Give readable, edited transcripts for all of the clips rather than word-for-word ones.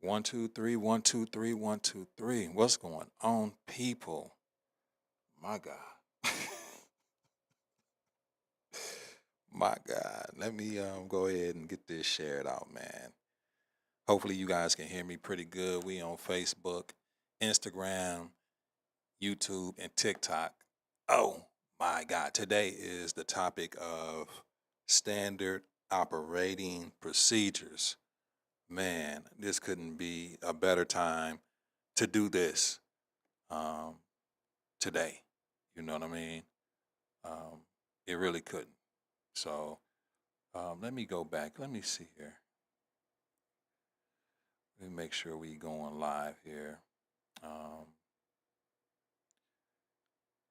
One, two, three, one, two, three, one, two, three. What's going on, people? My God. My God. Let me go ahead and get this shared out, man. Hopefully you guys can hear me pretty good. We on Facebook, Instagram, YouTube, and TikTok. Oh my God. Today is the topic of standard operating procedures. Man, this couldn't be a better time to do this. Um, Today. You know what I mean? Um, it really couldn't. So let me go back. Let me see here. Let me make sure we going live here. Um,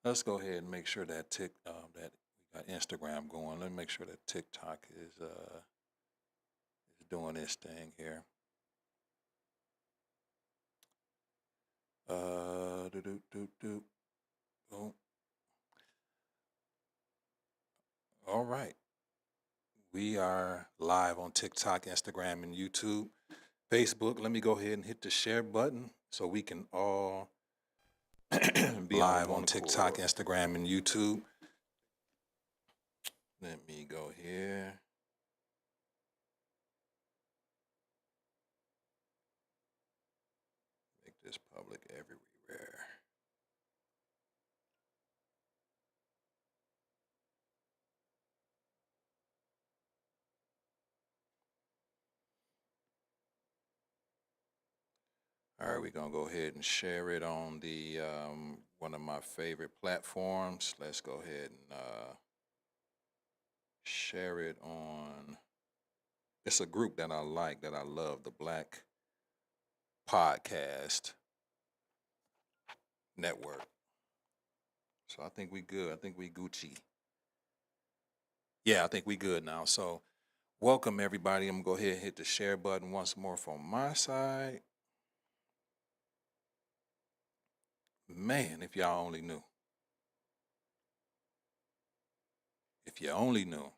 let's go ahead and make sure that that we got Instagram going. Let me make sure that TikTok is doing this thing here. Do do do do. Oh, all right. We are live on TikTok, Instagram, and YouTube. Facebook, let me go ahead and hit the share button so we can all be live on TikTok, Instagram, and YouTube. Let me go here. Make this public everywhere. All right, we're gonna go ahead and share it on the one of my favorite platforms. Let's go ahead and share it on. It's a group that I like, that I love, the Black Podcast Network. So I think we good. I think we Gucci. Yeah, I think we good now. So welcome everybody. I'm gonna go ahead and hit the share button once more from my side. Man, if y'all only knew. If you only knew.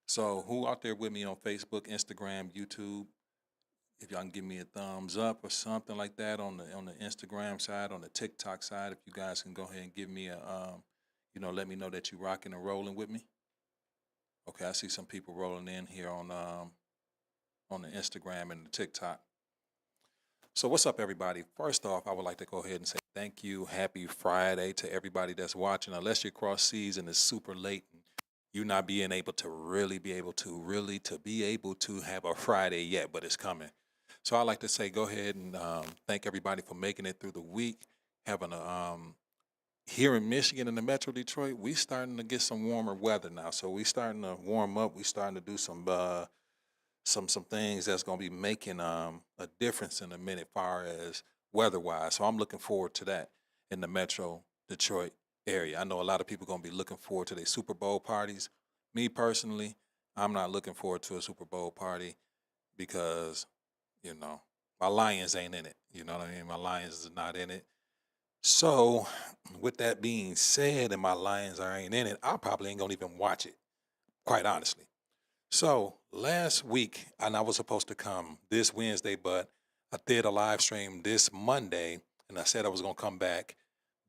So who out there with me on Facebook, Instagram, YouTube? If y'all can give me a thumbs up or something like that on the Instagram side, on the TikTok side, if you guys can go ahead and give me a let me know that you rocking and rolling with me. Okay, I see some people rolling in here on the Instagram and the TikTok. So what's up, everybody? First off, I would like to go ahead and say thank you. Happy Friday to everybody that's watching. Unless your cross season is super late and you not being able to be able to have a Friday yet, but it's coming. So I'd like to say go ahead and thank everybody for making it through the week. Having a here in Michigan in the Metro Detroit, we starting to get some warmer weather now. So we starting to warm up. We starting to do some things that's going to be making a difference in a minute, far as weather wise. So I'm looking forward to that in the Metro Detroit area. I know a lot of people going to be looking forward to their Super Bowl parties. Me personally, I'm not looking forward to a Super Bowl party because my Lions ain't in it. You know what I mean? My Lions is not in it. So, with that being said, and my Lions ain't in it, I probably ain't gonna even watch it, quite honestly. So last week, and I was supposed to come this Wednesday, but I did a live stream this Monday, and I said I was gonna come back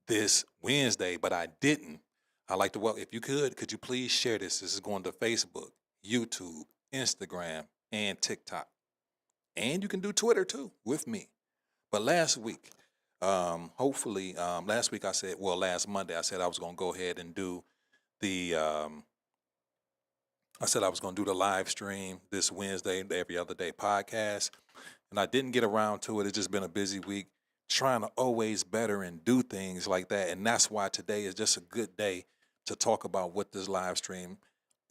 this Wednesday, but I didn't. I like to, well, if you could you please share this? This is going to Facebook, YouTube, Instagram, and TikTok. And you can do Twitter too with me. But last week, last week last Monday, I said I was going to go ahead and do the, I said I was going to do the live stream this Wednesday, the Every Other Day podcast. And I didn't get around to it. It's just been a busy week trying to always better and do things like that. And that's why today is just a good day to talk about what this live stream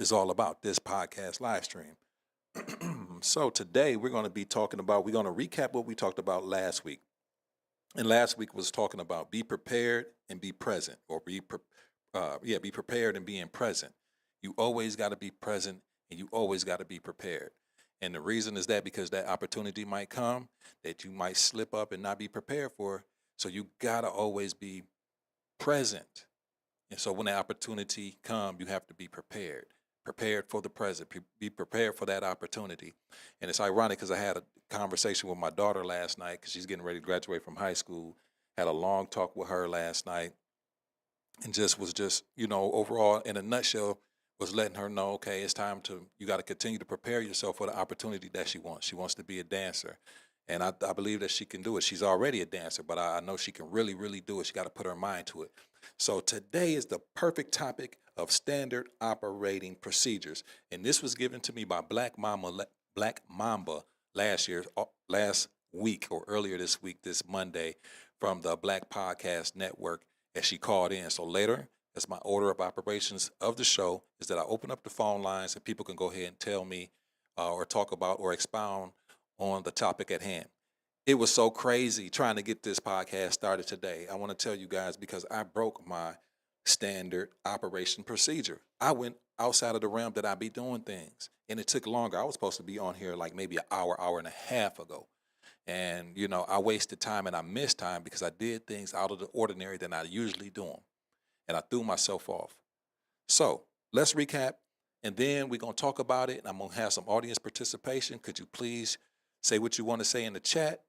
is all about, this podcast live stream. So today we're going to we're going to recap what we talked about last week. And last week was talking about be prepared and be present, or be prepared and being present. You always got to be present and you always got to be prepared. And the reason is that because that opportunity might come that you might slip up and not be prepared for. So you got to always be present. And so when the opportunity come, you have to be prepared. prepared for the present, be prepared for that opportunity. And it's ironic because I had a conversation with my daughter last night because she's getting ready to graduate from high school. Had a long talk with her last night and just overall in a nutshell was letting her know, okay, it's time you got to continue to prepare yourself for the opportunity that she wants. She wants to be a dancer. And I believe that she can do it. She's already a dancer, but I know she can really, really do it. She got to put her mind to it. So today is the perfect topic of standard operating procedures. And this was given to me by Black Mamba last week or earlier this week, this Monday, from the Black Podcast Network, as she called in. So later, as my order of operations of the show is that I open up the phone lines and people can go ahead and tell me or talk about or expound on the topic at hand. It was so crazy trying to get this podcast started today. I want to tell you guys because I broke my standard operation procedure. I went outside of the realm that I be doing things, and it took longer. I was supposed to be on here like maybe an hour and a half ago. And, I wasted time and I missed time because I did things out of the ordinary than I usually do them. And I threw myself off. So let's recap, and then we're going to talk about it, and I'm going to have some audience participation. Could you please say what you want to say in the chat?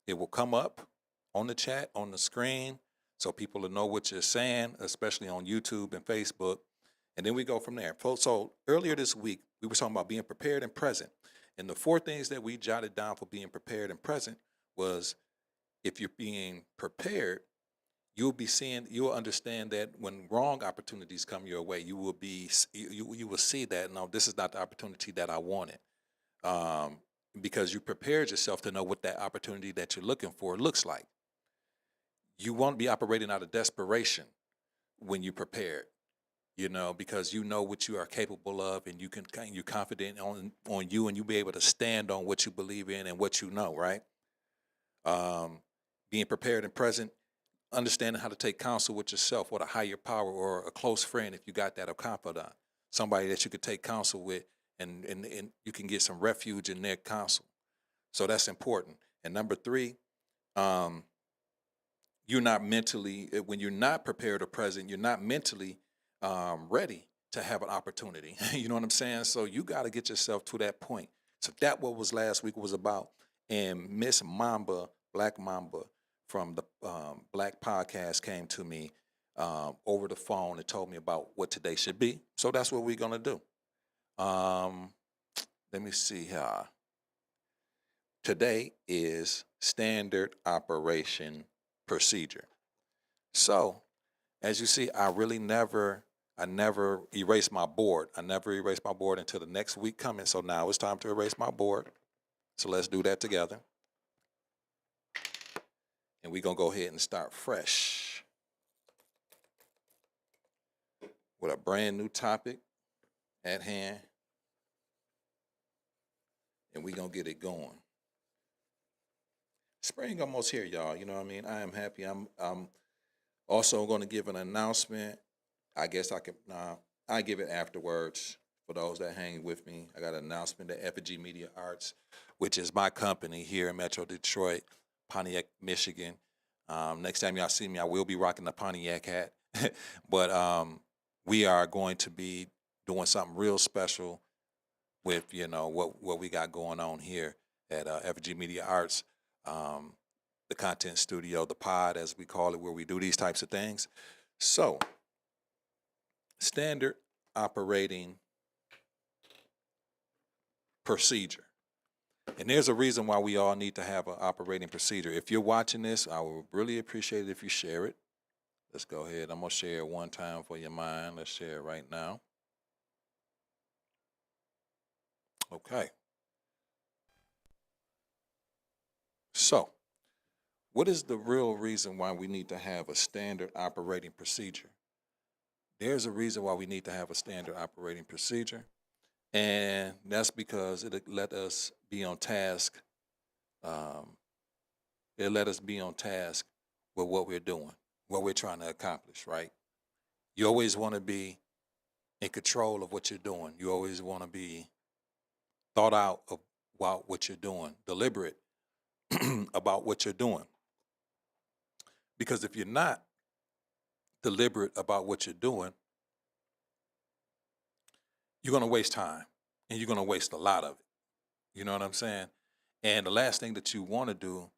It will come up on the chat, on the screen, so people will know what you're saying, especially on YouTube and Facebook. And then we go from there. So earlier this week, we were talking about being prepared and present. And the 4 things that we jotted down for being prepared and present was, if you're being prepared, you'll understand that when wrong opportunities come your way, you will see that, no, this is not the opportunity that I wanted. Because you prepared yourself to know what that opportunity that you're looking for looks like. You won't be operating out of desperation when you're prepared, because you know what you are capable of, and you're confident on you, and you'll be able to stand on what you believe in and what you know, right? Being prepared and present, understanding how to take counsel with yourself, or a higher power, or a close friend, if you got that, a confidant, somebody that you could take counsel with, and you can get some refuge in their counsel. So that's important. And number 3, you're not mentally, when you're not prepared or present, you're not mentally ready to have an opportunity. You know what I'm saying? So you got to get yourself to that point. So that what was last week was about. And Miss Mamba, Black Mamba from the Black Podcast came to me over the phone and told me about what today should be. So that's what we're going to do. Let me see here. Today is standard operation procedure. So, as you see, I never erase my board. I never erase my board until the next week coming. So now it's time to erase my board. So let's do that together. And we're going to go ahead and start fresh with a brand new topic at hand. And we're going to get it going. Spring almost here, y'all. You know what I mean? I am happy. I'm also going to give an announcement. I guess I give it afterwards for those that hang with me. I got an announcement that Effigy Media Arts, which is my company here in Metro Detroit, Pontiac, Michigan. Next time y'all see me, I will be rocking the Pontiac hat. But we are going to be doing something real special with, what we got going on here at Effigy Media Arts. The content studio, the pod, as we call it, where we do these types of things. So, standard operating procedure. And there's a reason why we all need to have an operating procedure. If you're watching this, I would really appreciate it if you share it. Let's go ahead. I'm going to share it one time for your mind. Let's share it right now. Okay. So, what is the real reason why we need to have a standard operating procedure? There's a reason why we need to have a standard operating procedure, and that's because it let us be on task. It let us be on task with what we're doing, what we're trying to accomplish, right? You always want to be in control of what you're doing. You always want to be thought out about what you're doing, deliberate about what you're doing. Because if you're not deliberate about what you're doing, you're going to waste time, and you're going to waste a lot of it. You know what I'm saying? And the last thing that you want to do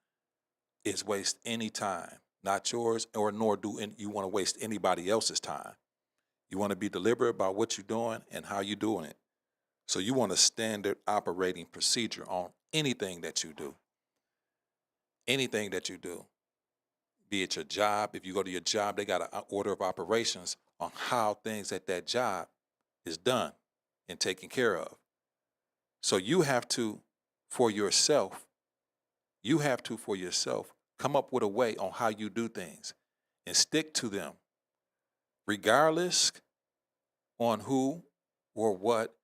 is waste any time, not yours, or nor do you want to waste anybody else's time. You want to be deliberate about what you're doing and how you're doing it. So you want a standard operating procedure on anything that you do. Anything that you do, be it your job. If you go to your job, they got an order of operations on how things at that job is done and taken care of. So you have to, for yourself, come up with a way on how you do things and stick to them, regardless on who or what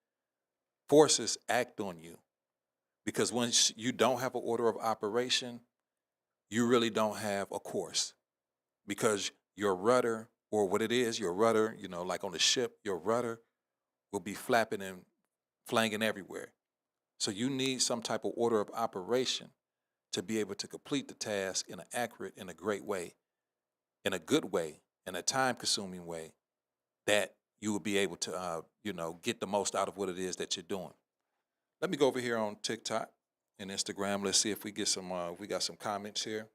forces act on you. Because once you don't have an order of operation, you really don't have a course, because your rudder, or what it is, your rudder, like on the ship, your rudder will be flapping and flanging everywhere. So you need some type of order of operation to be able to complete the task in an accurate, in a great way, in a good way, in a time-consuming way, that you will be able to, get the most out of what it is that you're doing. Let me go over here on TikTok and Instagram. Let's see if we get some. We got some comments here,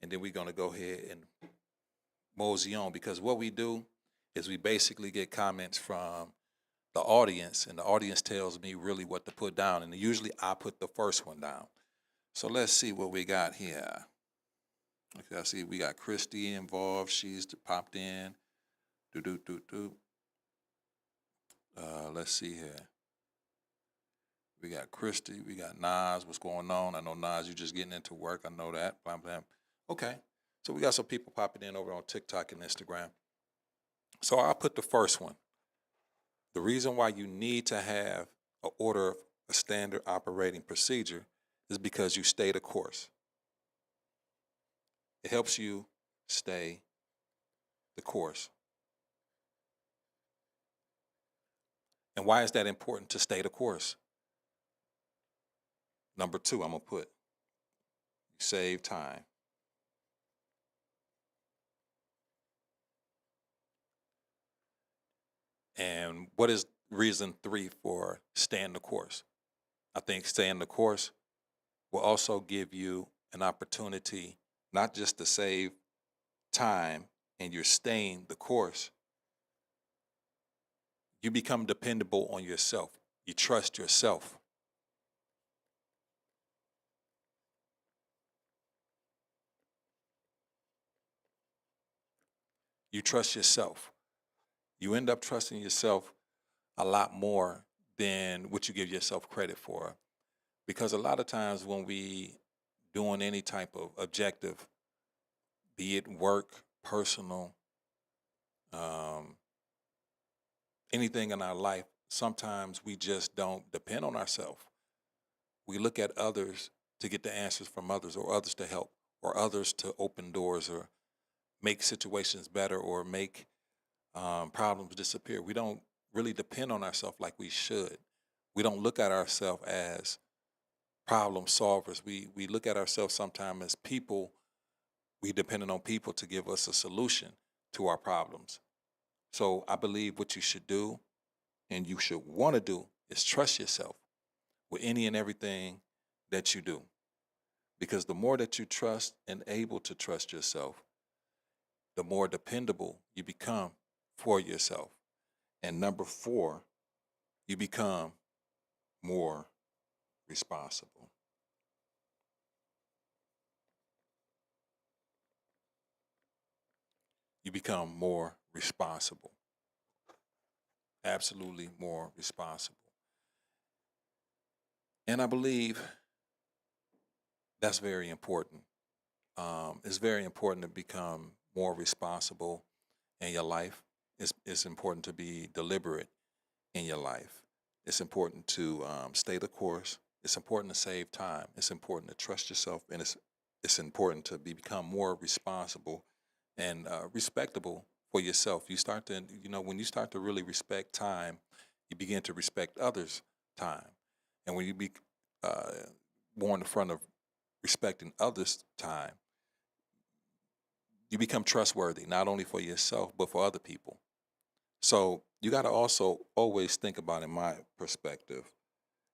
and then we're gonna go ahead and mosey on, because what we do is we basically get comments from the audience, and the audience tells me really what to put down, and usually I put the first one down. So let's see what we got here. Okay, I see we got Christy involved. She's popped in. Let's see here. We got Christy. We got Nas. What's going on? I know, Nas, you just getting into work. I know that. Blah, blah. Okay. So we got some people popping in over on TikTok and Instagram. So I'll put the first one. The reason why you need to have an order of a standard operating procedure is because you stay the course. It helps you stay the course. And why is that important to stay the course? Number 2, I'm going to put, you save time. And what is reason 3 for staying the course? I think staying the course will also give you an opportunity not just to save time, and you're staying the course. You become dependable on yourself. You trust yourself. You trust yourself. You end up trusting yourself a lot more than what you give yourself credit for. Because a lot of times when we doing any type of objective, be it work, personal, anything in our life, sometimes we just don't depend on ourselves. We look at others to get the answers from others, or others to help, or others to open doors, or make situations better, or make problems disappear. We don't really depend on ourselves like we should. We don't look at ourselves as problem solvers. We look at ourselves sometimes as people. We depending on people to give us a solution to our problems. So I believe what you should do, and you should want to do, is trust yourself with any and everything that you do. Because the more that you trust and able to trust yourself, the more dependable you become for yourself. And number 4, you become more responsible. You become more responsible. Absolutely more responsible. And I believe that's very important. It's very important to become more responsible in your life. It's important to be deliberate in your life. It's important to stay the course. It's important to save time. It's important to trust yourself, and it's important to become more responsible and respectable for yourself. You start to, when you start to really respect time, you begin to respect others' time. And when you be more in the front of respecting others' time, you become trustworthy, not only for yourself, but for other people. So you got to also always think about, in my perspective,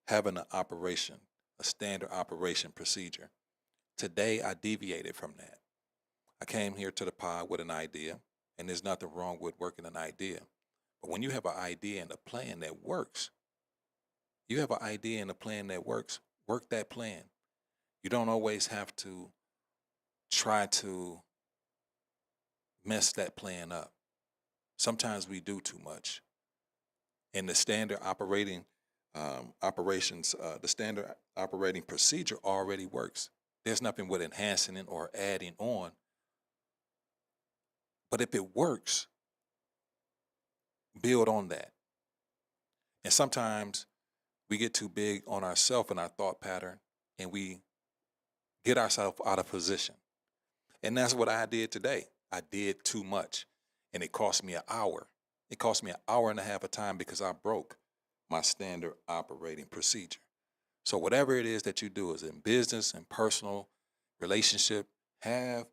having an operation, a standard operation procedure. Today, I deviated from that. I came here to the pod with an idea, and there's nothing wrong with working an idea. But when you have an idea and a plan that works, you have an idea and a plan that works, work that plan. You don't always have to try to mess that plan up. Sometimes we do too much. And the standard the standard operating procedure already works. There's nothing with enhancing it or adding on. But if it works, build on that. And sometimes we get too big on ourselves and our thought pattern, and we get ourselves out of position. And that's what I did today. I did too much, and it cost me an hour. It cost me an hour and a half of time because I broke my standard operating procedure. So whatever it is that you do, is in business and personal relationship, have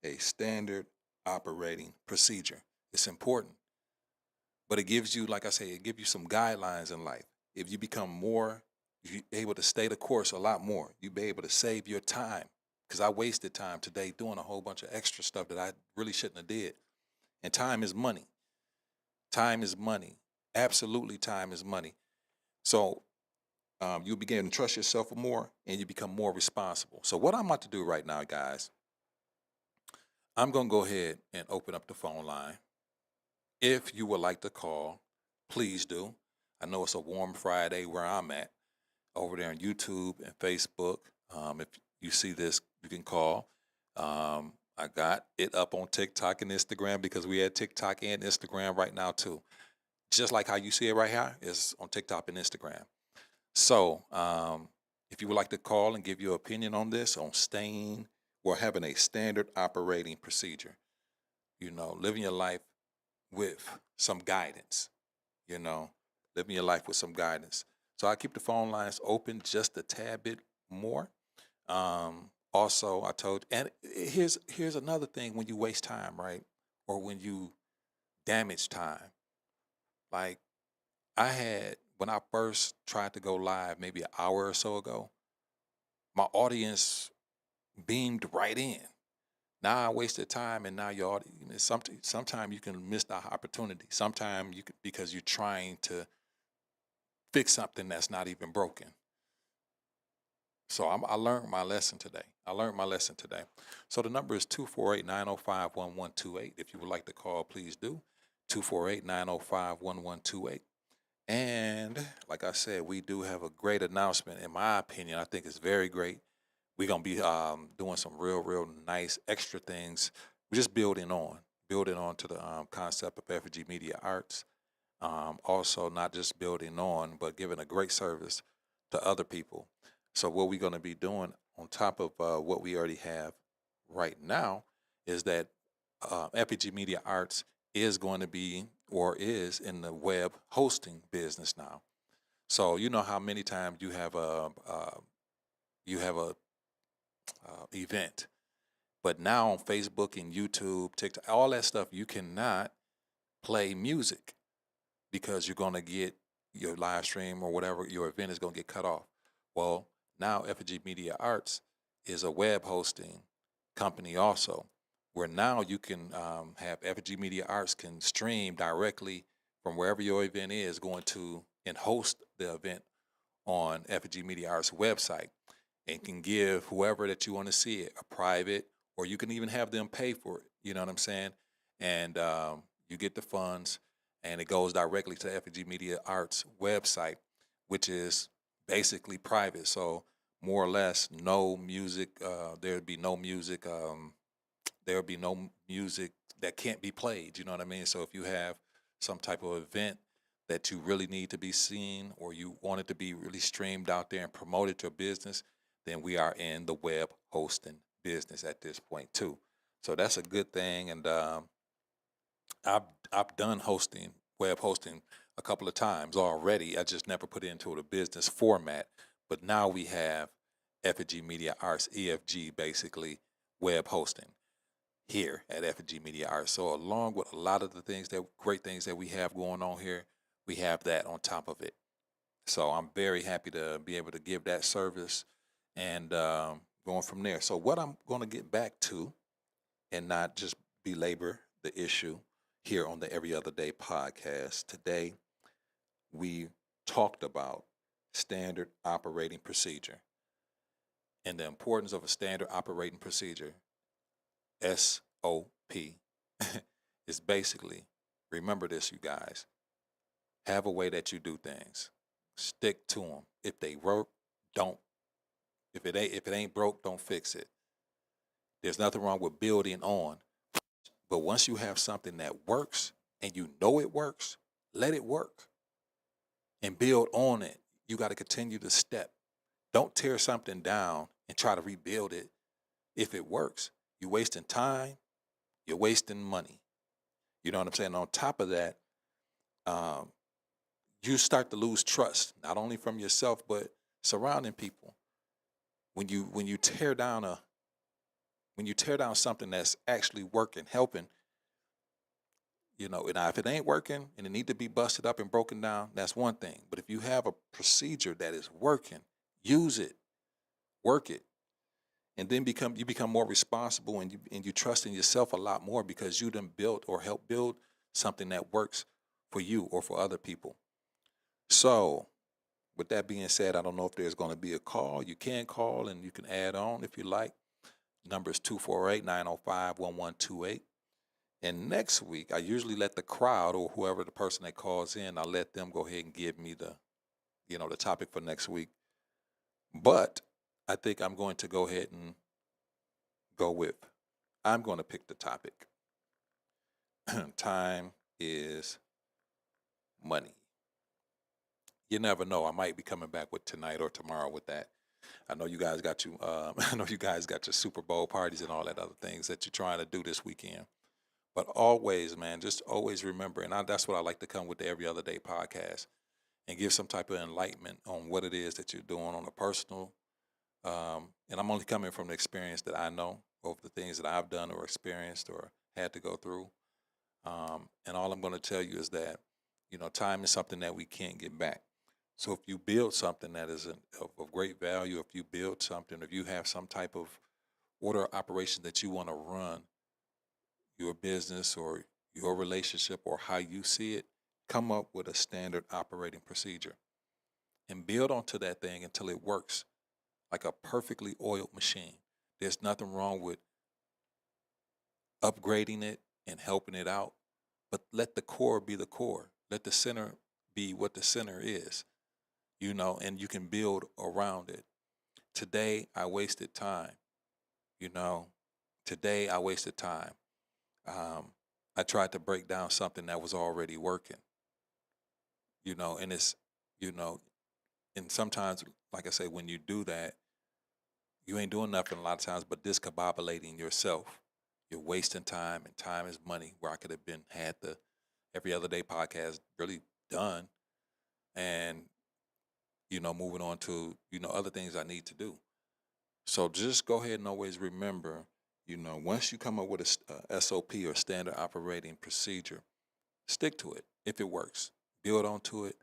a standard operating procedure. It's important. But it gives you, like I say, it gives you some guidelines in life. If you become more, if you're able to stay the course a lot more, you'll be able to save your time. Because I wasted time today doing a whole bunch of extra stuff that I really shouldn't have did. And time is money. Time is money. Absolutely, time is money. So you begin to trust yourself more, and you become more responsible. So what I'm about to do right now, guys, I'm going to go ahead and open up the phone line. If you would like to call, please do. I know it's a warm Friday where I'm at, over there on YouTube and Facebook. If you see this, you can call. I got it up on TikTok and Instagram, because we had TikTok and Instagram right now too. Just like how you see it right here, it's on TikTok and Instagram. So if you would like to call and give your opinion on this, on staying or having a standard operating procedure, living your life with some guidance, living your life with some guidance. So I keep the phone lines open just a tad bit more. Also, I told, and here's another thing: when you waste time, right, or when you damage time. Like I had, when I first tried to go live, maybe an hour or so ago, my audience beamed right in. Now I wasted time, and now your audience. Sometimes you can miss the opportunity. Sometimes you can, because you're trying to fix something that's not even broken. So I learned my lesson today. So the number is 248-905-1128. If you would like to call, please do. 248-905-1128. And like I said, we do have a great announcement. In my opinion, I think it's very great. We're going to be doing some real nice extra things. We're just building on to the concept of FG Media Arts. Also, not just building on, but giving a great service to other people. So what we're going to be doing on top of what we already have right now is that FG Media Arts is going to be, or is in the web hosting business now. So you know how many times you have a event, but now on Facebook and YouTube, TikTok, all that stuff, you cannot play music because you're going to get your live stream or whatever your event is going to get cut off. Well, now FG Media Arts is a web hosting company also, where now you can have FG Media Arts can stream directly from wherever your event is going to, and host the event on FG Media Arts website, and can give whoever that you want to see it a private, or you can even have them pay for it. You know what I'm saying? And you get the funds, and it goes directly to FG Media Arts website, which is basically private. So more or less, no music. There'd be no music. There'll be no music that can't be played. You know what I mean? So if you have some type of event that you really need to be seen, or you want it to be really streamed out there and promoted to a business, then we are in the web hosting business at this point too. So that's a good thing. And I've done web hosting a couple of times already. I just never put it into the business format. But now we have FG Media Arts, EFG, basically web hosting. here at FG Media Arts. So along with a lot of the great things that we have going on here, we have that on top of it. So I'm very happy to be able to give that service and going from there. So what I'm going to get back to, and not just belabor the issue here on the Every Other Day podcast. Today, we talked about standard operating procedure and the importance of a standard operating procedure, SOP, is basically, remember this, you guys, have a way that you do things. Stick to them. If they work, don't. If it ain't broke, don't fix it. There's nothing wrong with building on. But once you have something that works and you know it works, let it work and build on it. You got to continue to step. Don't tear something down and try to rebuild it. If it works, you're wasting time, you're wasting money. You know what I'm saying? On top of that, you start to lose trust, not only from yourself, but surrounding people. When you tear down something that's actually working, helping, and if it ain't working and it need to be busted up and broken down, that's one thing. But if you have a procedure that is working, use it, work it, and then you become more responsible, and you trust in yourself a lot more because you done built or helped build something that works for you or for other people. So with that being said, I don't know if there's going to be a call. You can call and you can add on if you like. Number is 248-905-1128. And next week, I usually let the crowd or whoever the person that calls in, I let them go ahead and give me the topic for next week. But I think I'm going to go ahead and I'm going to pick the topic. Time is money. You never know. I might be coming back with tonight or tomorrow with that. I know you guys got your Super Bowl parties and all that other things that you're trying to do this weekend. But always, man, just always remember, and that's what I like to come with the Every Other Day podcast and give some type of enlightenment on what it is that you're doing on a personal. And I'm only coming from the experience that I know of the things that I've done or experienced or had to go through. And all I'm going to tell you is that, time is something that we can't get back. So if you build something that is of great value, if you build something, if you have some type of order of operation that you want to run, your business or your relationship or how you see it, come up with a standard operating procedure and build onto that thing until it works like a perfectly oiled machine. There's nothing wrong with upgrading it and helping it out, but let the core be the core. Let the center be what the center is, and you can build around it. Today, I wasted time. Today I wasted time. I tried to break down something that was already working, and it's, and sometimes, like I say, when you do that, you ain't doing nothing a lot of times but discombobulating yourself. You're wasting time, and time is money, where I could have had the Every Other Day podcast really done and, moving on to, other things I need to do. So just go ahead and always remember, once you come up with a SOP or standard operating procedure, stick to it if it works. Build onto it.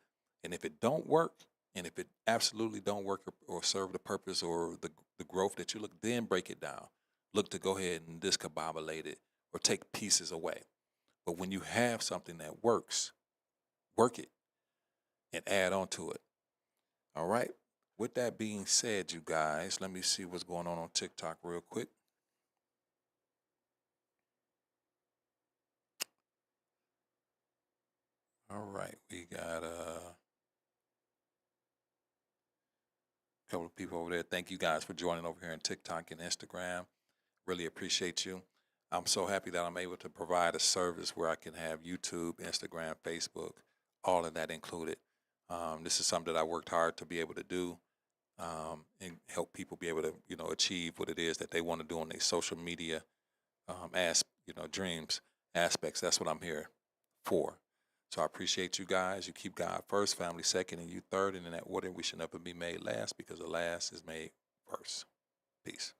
And if it don't work, and if it absolutely don't work or serve the purpose or the growth that you look, then break it down. Look to go ahead and discombobulate it or take pieces away. But when you have something that works, work it and add on to it. All right. With that being said, you guys, let me see what's going on TikTok real quick. All right, we got a couple of people over there. Thank you guys for joining over here on TikTok and Instagram. Really appreciate you. I'm so happy that I'm able to provide a service where I can have YouTube, Instagram, Facebook, all of that included. This is something that I worked hard to be able to do. And help people be able to, achieve what it is that they want to do on their social media, dreams, aspects. That's what I'm here for. So I appreciate you guys. You keep God first, family second, and you third. And in that order, we should never be made last, because the last is made first. Peace.